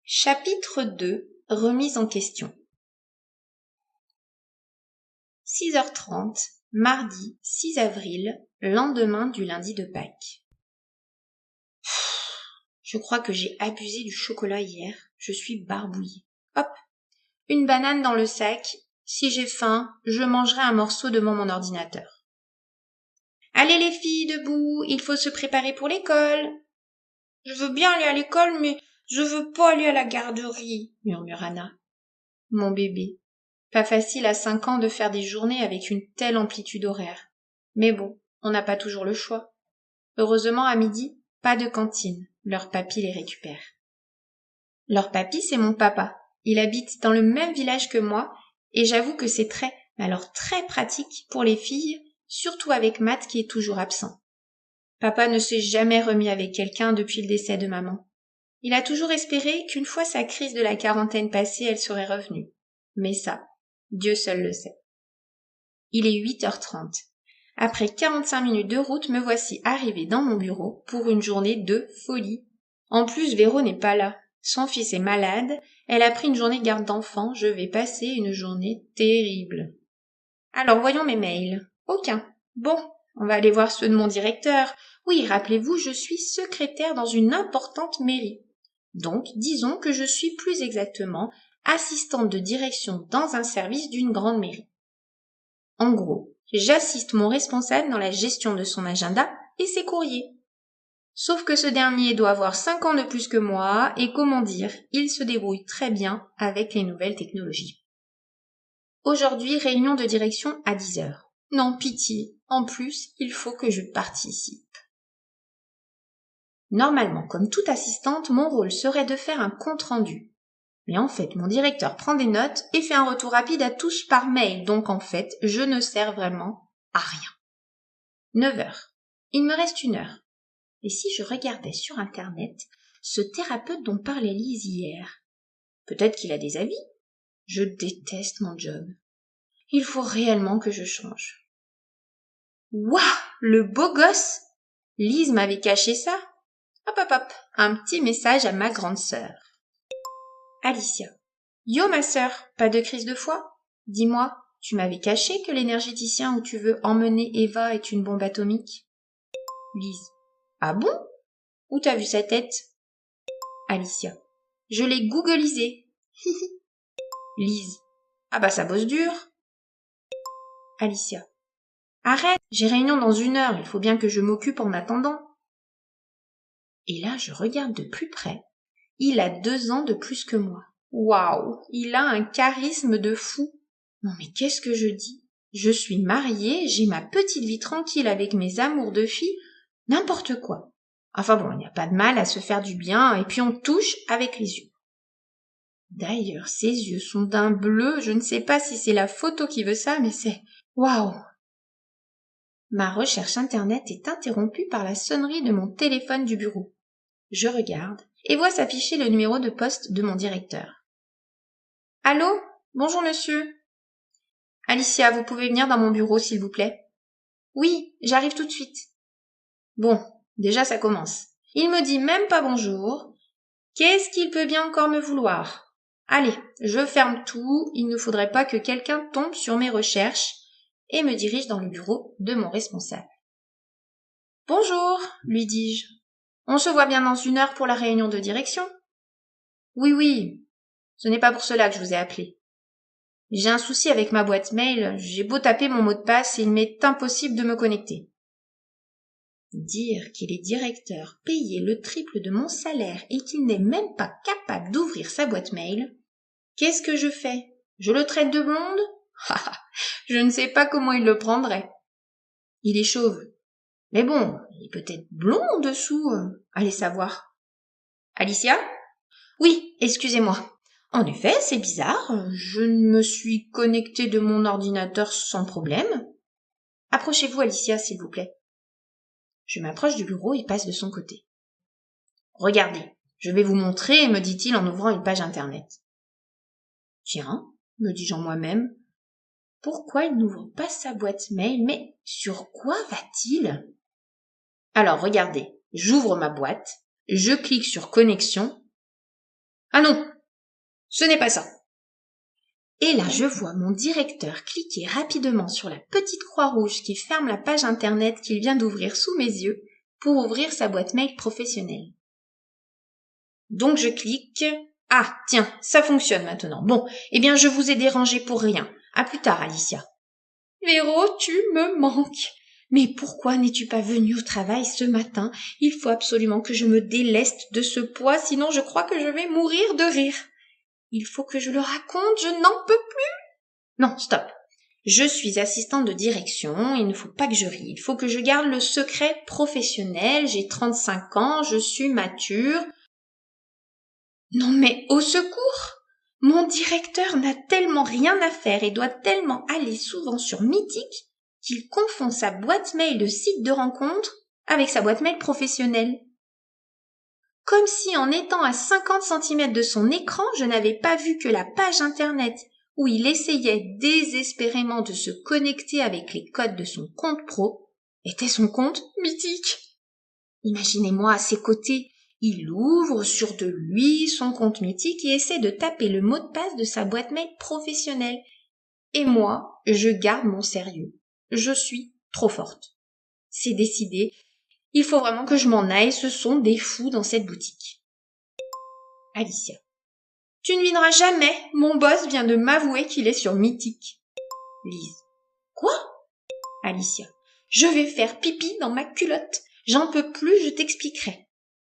Chapitre 2. Remise en question. 6h30, mardi 6 avril, lendemain du lundi de Pâques. Je crois que j'ai abusé du chocolat hier, je suis barbouillée. Hop, une banane dans le sac, si j'ai faim, je mangerai un morceau devant mon ordinateur. Allez les filles, debout, il faut se préparer pour l'école. Je veux bien aller à l'école, mais je veux pas aller à la garderie, murmura Anna. Mon bébé. Pas facile à 5 ans de faire des journées avec une telle amplitude horaire. Mais bon, on n'a pas toujours le choix. Heureusement, à midi, pas de cantine. Leur papy les récupère. Leur papy, c'est mon papa. Il habite dans le même village que moi, et j'avoue que c'est très pratique pour les filles, surtout avec Matt qui est toujours absent. Papa ne s'est jamais remis avec quelqu'un depuis le décès de maman. Il a toujours espéré qu'une fois sa crise de la quarantaine passée, elle serait revenue. Mais ça, Dieu seul le sait. Il est 8h30. Après 45 minutes de route, me voici arrivée dans mon bureau pour une journée de folie. En plus, Véro n'est pas là. Son fils est malade. Elle a pris une journée de garde d'enfant. Je vais passer une journée terrible. Alors, voyons mes mails. Aucun. Bon, on va aller voir ceux de mon directeur. Oui, rappelez-vous, je suis secrétaire dans une importante mairie. Donc, disons que je suis plus exactement assistante de direction dans un service d'une grande mairie. En gros, j'assiste mon responsable dans la gestion de son agenda et ses courriers. Sauf que ce dernier doit avoir 5 ans de plus que moi et comment dire, il se débrouille très bien avec les nouvelles technologies. Aujourd'hui, réunion de direction à 10h. Non, pitié, en plus, il faut que je participe. Normalement, comme toute assistante, mon rôle serait de faire un compte-rendu. Mais en fait, mon directeur prend des notes et fait un retour rapide à tous par mail, donc en fait, je ne sers vraiment à rien. 9h. Il me reste 1 heure. Et si je regardais sur Internet ce thérapeute dont parlait Lise hier? Peut-être qu'il a des avis. Je déteste mon job. Il faut réellement que je change. Ouah, le beau gosse! Lise m'avait caché ça. Hop, hop, hop, un petit message à ma grande sœur. Alicia. Yo ma sœur, pas de crise de foi? Dis-moi, tu m'avais caché que l'énergéticien où tu veux emmener Eva est une bombe atomique? Lise. Ah bon? Où t'as vu sa tête? Alicia. Je l'ai googlisé. Lise. Ah bah ça bosse dur. Alicia. Arrête, j'ai réunion dans 1 heure, il faut bien que je m'occupe en attendant. Et là, je regarde de plus près. Il a 2 ans de plus que moi. Waouh, il a un charisme de fou. Non mais qu'est-ce que je dis? Je suis mariée, j'ai ma petite vie tranquille avec mes amours de filles, n'importe quoi. Enfin bon, il n'y a pas de mal à se faire du bien, et puis on touche avec les yeux. D'ailleurs, ses yeux sont d'un bleu, je ne sais pas si c'est la photo qui veut ça, mais c'est... Waouh! Ma recherche internet est interrompue par la sonnerie de mon téléphone du bureau. Je regarde et vois s'afficher le numéro de poste de mon directeur. Allô? Bonjour monsieur. Alicia, vous pouvez venir dans mon bureau s'il vous plaît? Oui, j'arrive tout de suite. Bon, déjà ça commence. Il me dit même pas bonjour. Qu'est-ce qu'il peut bien encore me vouloir? Allez, je ferme tout, il ne faudrait pas que quelqu'un tombe sur mes recherches et me dirige dans le bureau de mon responsable. Bonjour, lui dis-je. On se voit bien dans 1 heure pour la réunion de direction? Oui, oui, ce n'est pas pour cela que je vous ai appelé. J'ai un souci avec ma boîte mail, j'ai beau taper mon mot de passe et il m'est impossible de me connecter. Dire qu'il est directeur payé le triple de mon salaire et qu'il n'est même pas capable d'ouvrir sa boîte mail, qu'est-ce que je fais? Je le traite de blonde? Je ne sais pas comment il le prendrait. Il est chauve. Mais bon, il est peut-être blond en dessous, allez savoir. Alicia? Oui, excusez-moi. En effet, c'est bizarre, je me suis connectée de mon ordinateur sans problème. Approchez-vous, Alicia, s'il vous plaît. Je m'approche du bureau et passe de son côté. Regardez, je vais vous montrer, me dit-il en ouvrant une page internet. Tiens, me dis-je en moi-même, pourquoi il n'ouvre pas sa boîte mail, mais sur quoi va-t-il? Alors, regardez, j'ouvre ma boîte, je clique sur connexion. Ah non, ce n'est pas ça. Et là, je vois mon directeur cliquer rapidement sur la petite croix rouge qui ferme la page internet qu'il vient d'ouvrir sous mes yeux pour ouvrir sa boîte mail professionnelle. Donc je clique. Ah, tiens, ça fonctionne maintenant. Bon, eh bien je vous ai dérangé pour rien. À plus tard, Alicia. Véro, tu me manques. Mais pourquoi n'es-tu pas venue au travail ce matin? Il faut absolument que je me déleste de ce poids, sinon je crois que je vais mourir de rire. Il faut que je le raconte, je n'en peux plus. Non, stop. Je suis assistante de direction, il ne faut pas que je rie, il faut que je garde le secret professionnel, j'ai 35 ans, je suis mature. Non mais au secours! Mon directeur n'a tellement rien à faire et doit tellement aller souvent sur Mythique qu'il confond sa boîte mail de site de rencontre avec sa boîte mail professionnelle. Comme si en étant à 50 cm de son écran, je n'avais pas vu que la page internet où il essayait désespérément de se connecter avec les codes de son compte pro était son compte Mythique. Imaginez-moi à ses côtés, il ouvre sûr de lui son compte Mythique et essaie de taper le mot de passe de sa boîte mail professionnelle. Et moi, je garde mon sérieux. Je suis trop forte. C'est décidé. Il faut vraiment que je m'en aille, ce sont des fous dans cette boutique. Alicia. Tu ne viendras jamais, mon boss vient de m'avouer qu'il est sur Mythique. Lise. Quoi? Alicia. Je vais faire pipi dans ma culotte. J'en peux plus, je t'expliquerai.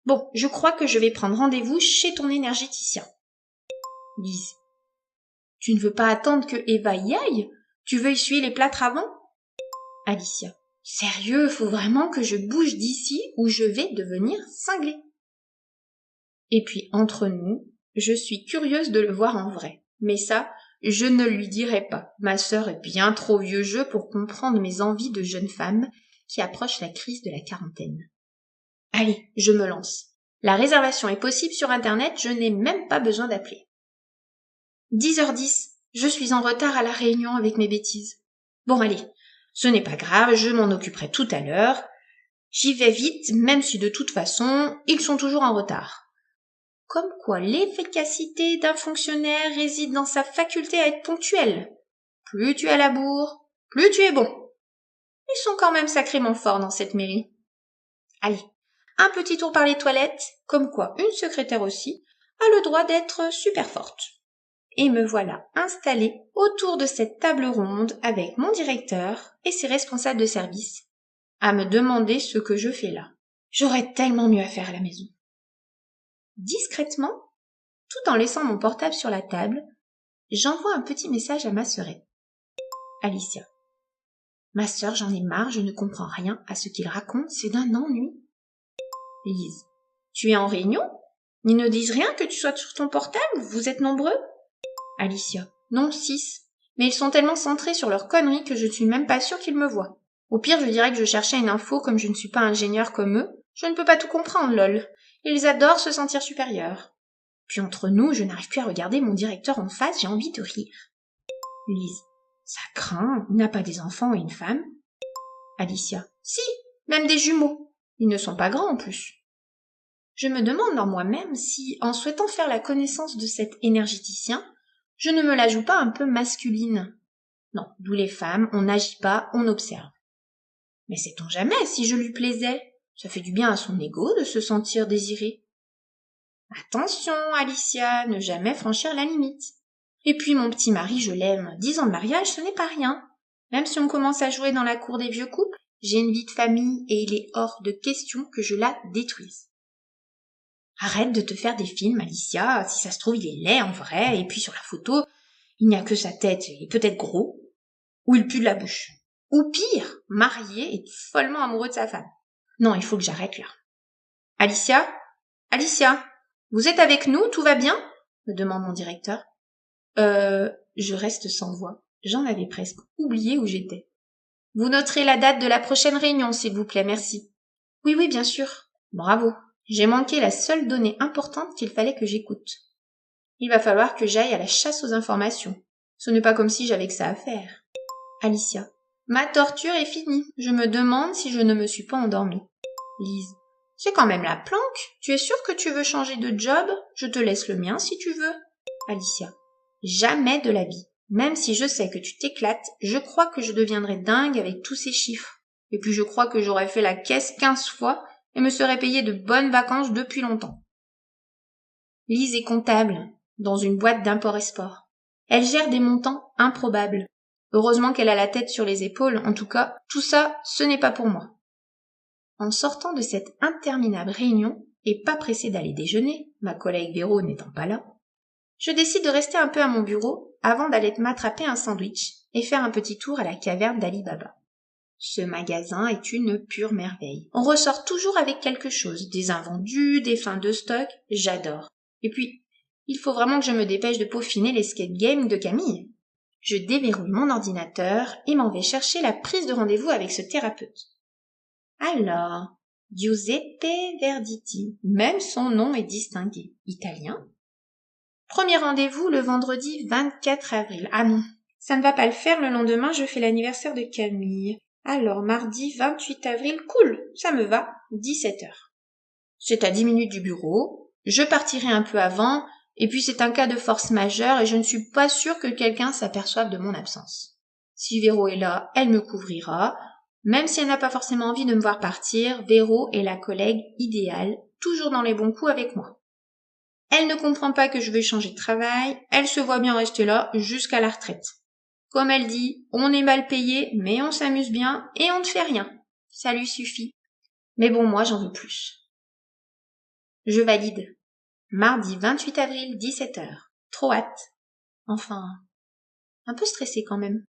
Bon, je crois que je vais prendre rendez-vous chez ton énergéticien. Lise. Tu ne veux pas attendre que Eva y aille? Tu veux essuyer les plâtres avant? Alicia. Sérieux, faut vraiment que je bouge d'ici ou je vais devenir cinglée. Et puis, entre nous, je suis curieuse de le voir en vrai. Mais ça, je ne lui dirai pas. Ma sœur est bien trop vieux jeu pour comprendre mes envies de jeune femme qui approche la crise de la quarantaine. Allez, je me lance. La réservation est possible sur Internet, je n'ai même pas besoin d'appeler. 10h10, je suis en retard à la réunion avec mes bêtises. Bon allez, ce n'est pas grave, je m'en occuperai tout à l'heure. J'y vais vite, même si de toute façon, ils sont toujours en retard. Comme quoi l'efficacité d'un fonctionnaire réside dans sa faculté à être ponctuel. Plus tu es à la bourre, plus tu es bon. Ils sont quand même sacrément forts dans cette mairie. Allez, un petit tour par les toilettes, comme quoi une secrétaire aussi a le droit d'être super forte. Et me voilà installée autour de cette table ronde avec mon directeur et ses responsables de service, à me demander ce que je fais là. J'aurais tellement mieux à faire à la maison. Discrètement, tout en laissant mon portable sur la table, j'envoie un petit message à ma sœurette. Alicia. Ma sœur, j'en ai marre, je ne comprends rien à ce qu'il raconte, c'est d'un ennui. Lise. Tu es en réunion? Ils ne disent rien que tu sois sur ton portable? Vous êtes nombreux? Alicia. Non, 6. Mais ils sont tellement centrés sur leurs conneries que je ne suis même pas sûre qu'ils me voient. Au pire, je dirais que je cherchais une info comme je ne suis pas ingénieur comme eux. Je ne peux pas tout comprendre, lol. Ils adorent se sentir supérieurs. Puis entre nous, je n'arrive plus à regarder mon directeur en face, j'ai envie de rire. Lise. Ça craint, il n'a pas des enfants et une femme. Alicia. Si, même des jumeaux. Ils ne sont pas grands en plus. Je me demande en moi-même si, en souhaitant faire la connaissance de cet énergéticien, je ne me la joue pas un peu masculine. Non, d'où les femmes, on n'agit pas, on observe. Mais sait-on jamais si je lui plaisais? Ça fait du bien à son ego de se sentir désiré. Attention, Alicia, ne jamais franchir la limite. Et puis mon petit mari, je l'aime. 10 ans de mariage, ce n'est pas rien. Même si on commence à jouer dans la cour des vieux couples, j'ai une vie de famille et il est hors de question que je la détruise. Arrête de te faire des films, Alicia. Si ça se trouve, il est laid en vrai, et puis sur la photo, il n'y a que sa tête, il est peut-être gros, ou il pue de la bouche. Ou pire, marié et follement amoureux de sa femme. Non, il faut que j'arrête là. Alicia? Alicia? Vous êtes avec nous, tout va bien? Me demande mon directeur. Je reste sans voix. J'en avais presque oublié où j'étais. Vous noterez la date de la prochaine réunion, s'il vous plaît, merci. Oui, oui, bien sûr. Bravo. J'ai manqué la seule donnée importante qu'il fallait que j'écoute. Il va falloir que j'aille à la chasse aux informations. Ce n'est pas comme si j'avais que ça à faire. Alicia. Ma torture est finie. Je me demande si je ne me suis pas endormie. Lise. C'est quand même la planque. Tu es sûre que tu veux changer de job? Je te laisse le mien si tu veux. Alicia. Jamais de la vie. Même si je sais que tu t'éclates, je crois que je deviendrai dingue avec tous ces chiffres. Et puis je crois que j'aurais fait la caisse 15 fois et me serais payé de bonnes vacances depuis longtemps. Lise est comptable dans une boîte d'import-export. Elle gère des montants improbables. Heureusement qu'elle a la tête sur les épaules, en tout cas, tout ça, ce n'est pas pour moi. En sortant de cette interminable réunion, et pas pressée d'aller déjeuner, ma collègue Véro n'étant pas là, je décide de rester un peu à mon bureau avant d'aller m'attraper un sandwich et faire un petit tour à la caverne d'Ali Baba. Ce magasin est une pure merveille. On ressort toujours avec quelque chose, des invendus, des fins de stock, j'adore. Et puis, il faut vraiment que je me dépêche de peaufiner l'escape game de Camille. Je déverrouille mon ordinateur et m'en vais chercher la prise de rendez-vous avec ce thérapeute. Alors, Giuseppe Verditi, même son nom est distingué. Italien? Premier rendez-vous le vendredi 24 avril. Ah non, ça ne va pas le faire, le lendemain je fais l'anniversaire de Camille. Alors, mardi 28 avril, cool, ça me va, 17h. C'est à 10 minutes du bureau, je partirai un peu avant, et puis c'est un cas de force majeure et je ne suis pas sûre que quelqu'un s'aperçoive de mon absence. Si Véro est là, elle me couvrira. Même si elle n'a pas forcément envie de me voir partir, Véro est la collègue idéale, toujours dans les bons coups avec moi. Elle ne comprend pas que je vais changer de travail, elle se voit bien rester là jusqu'à la retraite. Comme elle dit, on est mal payé, mais on s'amuse bien et on ne fait rien. Ça lui suffit. Mais bon, moi j'en veux plus. Je valide. Mardi 28 avril, 17h. Trop hâte. Enfin, un peu stressée quand même.